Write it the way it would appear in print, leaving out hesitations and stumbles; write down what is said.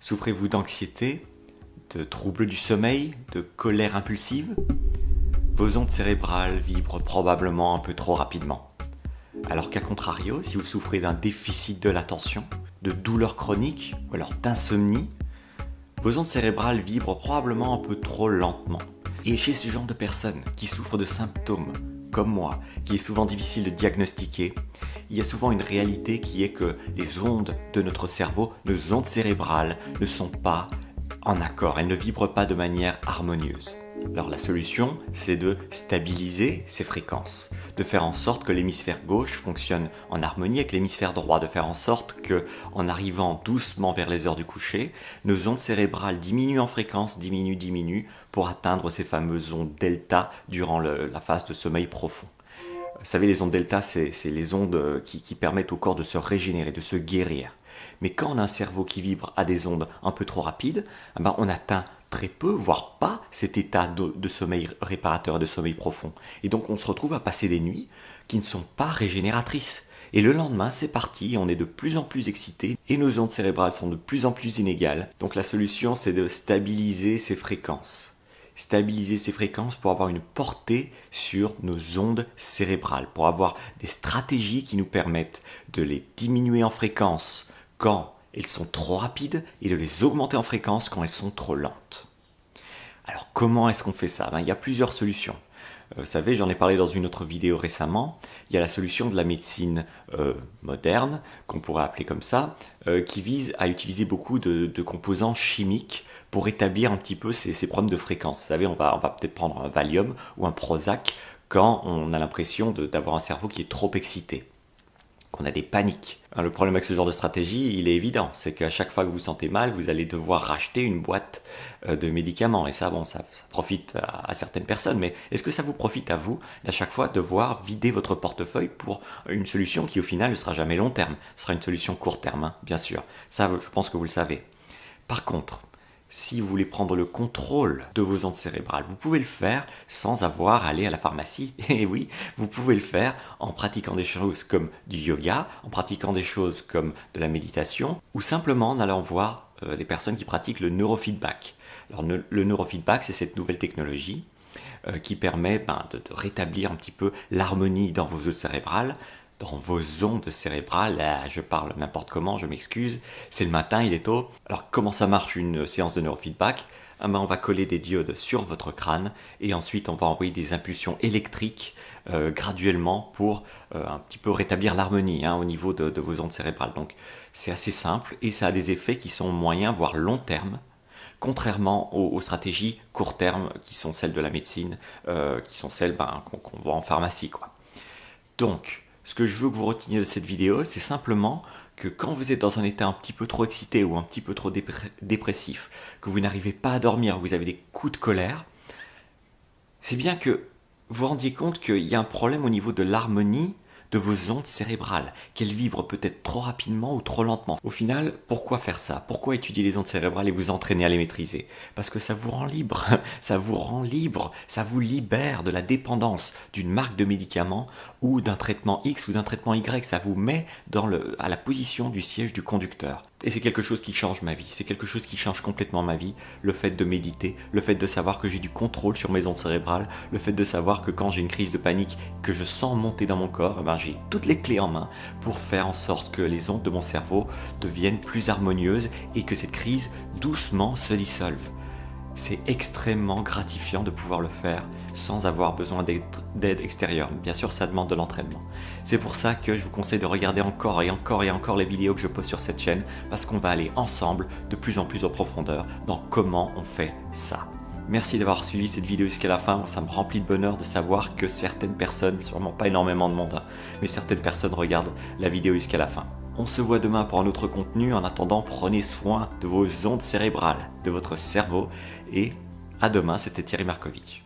Souffrez-vous d'anxiété, de troubles du sommeil, de colère impulsive? Vos ondes cérébrales vibrent probablement un peu trop rapidement. Alors qu'à contrario, si vous souffrez d'un déficit de l'attention, de douleurs chroniques ou alors d'insomnie, vos ondes cérébrales vibrent probablement un peu trop lentement. Et chez ce genre de personnes qui souffrent de symptômes, comme moi, qui est souvent difficile de diagnostiquer, il y a souvent une réalité qui est que les ondes de notre cerveau, nos ondes cérébrales, ne sont pas en accord, elles ne vibrent pas de manière harmonieuse. Alors la solution, c'est de stabiliser ces fréquences, de faire en sorte que l'hémisphère gauche fonctionne en harmonie avec l'hémisphère droit, de faire en sorte que, en arrivant doucement vers les heures du coucher, nos ondes cérébrales diminuent en fréquence, diminuent pour atteindre ces fameuses ondes delta durant la phase de sommeil profond. Vous savez, les ondes delta, c'est les ondes qui permettent au corps de se régénérer, de se guérir. Mais quand on a un cerveau qui vibre à des ondes un peu trop rapides, on atteint très peu, voire pas, cet état de sommeil réparateur, de sommeil profond. Et donc on se retrouve à passer des nuits qui ne sont pas régénératrices. Et le lendemain, c'est parti, on est de plus en plus excité et nos ondes cérébrales sont de plus en plus inégales. Donc la solution, c'est de stabiliser ces fréquences. Stabiliser ces fréquences pour avoir une portée sur nos ondes cérébrales, pour avoir des stratégies qui nous permettent de les diminuer en fréquence quand elles sont trop rapides et de les augmenter en fréquence quand elles sont trop lentes. Alors comment est-ce qu'on fait ça? Il y a plusieurs solutions. Vous savez, j'en ai parlé dans une autre vidéo récemment, il y a la solution de la médecine moderne, qu'on pourrait appeler comme ça, qui vise à utiliser beaucoup de composants chimiques pour établir un petit peu ces problèmes de fréquence. Vous savez, on va peut-être prendre un Valium ou un Prozac quand on a l'impression d'avoir un cerveau qui est trop excité, qu'on a des paniques. Le problème avec ce genre de stratégie, il est évident, c'est qu'à chaque fois que vous vous sentez mal, vous allez devoir racheter une boîte de médicaments. Et ça, ça profite à certaines personnes, mais est-ce que ça vous profite à vous d'à chaque fois devoir vider votre portefeuille pour une solution qui au final ne sera jamais long terme, ce sera une solution court terme, bien sûr. Ça, je pense que vous le savez. Par contre, si vous voulez prendre le contrôle de vos ondes cérébrales, vous pouvez le faire sans avoir à aller à la pharmacie. Et oui, vous pouvez le faire en pratiquant des choses comme du yoga, en pratiquant des choses comme de la méditation, ou simplement en allant voir des personnes qui pratiquent le neurofeedback. Alors le neurofeedback, c'est cette nouvelle technologie qui permet de rétablir un petit peu l'harmonie dans vos ondes cérébrales, dans vos ondes cérébrales. Je parle n'importe comment, je m'excuse, c'est le matin, il est tôt. Alors comment ça marche une séance de neurofeedback? On va coller des diodes sur votre crâne et ensuite on va envoyer des impulsions électriques graduellement pour un petit peu rétablir l'harmonie au niveau de vos ondes cérébrales. Donc c'est assez simple et ça a des effets qui sont moyens voire long terme, contrairement aux stratégies court terme qui sont celles de la médecine, qui sont celles qu'on voit en pharmacie, quoi. Donc ce que je veux que vous reteniez de cette vidéo, c'est simplement que quand vous êtes dans un état un petit peu trop excité ou un petit peu trop dépressif, que vous n'arrivez pas à dormir, que vous avez des coups de colère, c'est bien que vous vous rendiez compte qu'il y a un problème au niveau de l'harmonie de vos ondes cérébrales, qu'elles vibrent peut-être trop rapidement ou trop lentement. Au final, pourquoi faire ça? Pourquoi étudier les ondes cérébrales et vous entraîner à les maîtriser? Parce que ça vous rend libre, ça vous rend libre, ça vous libère de la dépendance d'une marque de médicaments ou d'un traitement X ou d'un traitement Y, ça vous met à la position du siège du conducteur. Et c'est quelque chose qui change ma vie, c'est quelque chose qui change complètement ma vie, le fait de méditer, le fait de savoir que j'ai du contrôle sur mes ondes cérébrales, le fait de savoir que quand j'ai une crise de panique, que je sens monter dans mon corps, j'ai toutes les clés en main pour faire en sorte que les ondes de mon cerveau deviennent plus harmonieuses et que cette crise doucement se dissolve. C'est extrêmement gratifiant de pouvoir le faire sans avoir besoin d'aide extérieure. Bien sûr, ça demande de l'entraînement. C'est pour ça que je vous conseille de regarder encore et encore et encore les vidéos que je poste sur cette chaîne, parce qu'on va aller ensemble de plus en plus en profondeur dans comment on fait ça. Merci d'avoir suivi cette vidéo jusqu'à la fin. Ça me remplit de bonheur de savoir que certaines personnes, sûrement pas énormément de monde, mais certaines personnes regardent la vidéo jusqu'à la fin. On se voit demain pour un autre contenu. En attendant, prenez soin de vos ondes cérébrales, de votre cerveau. Et à demain, c'était Thierry Markovitch.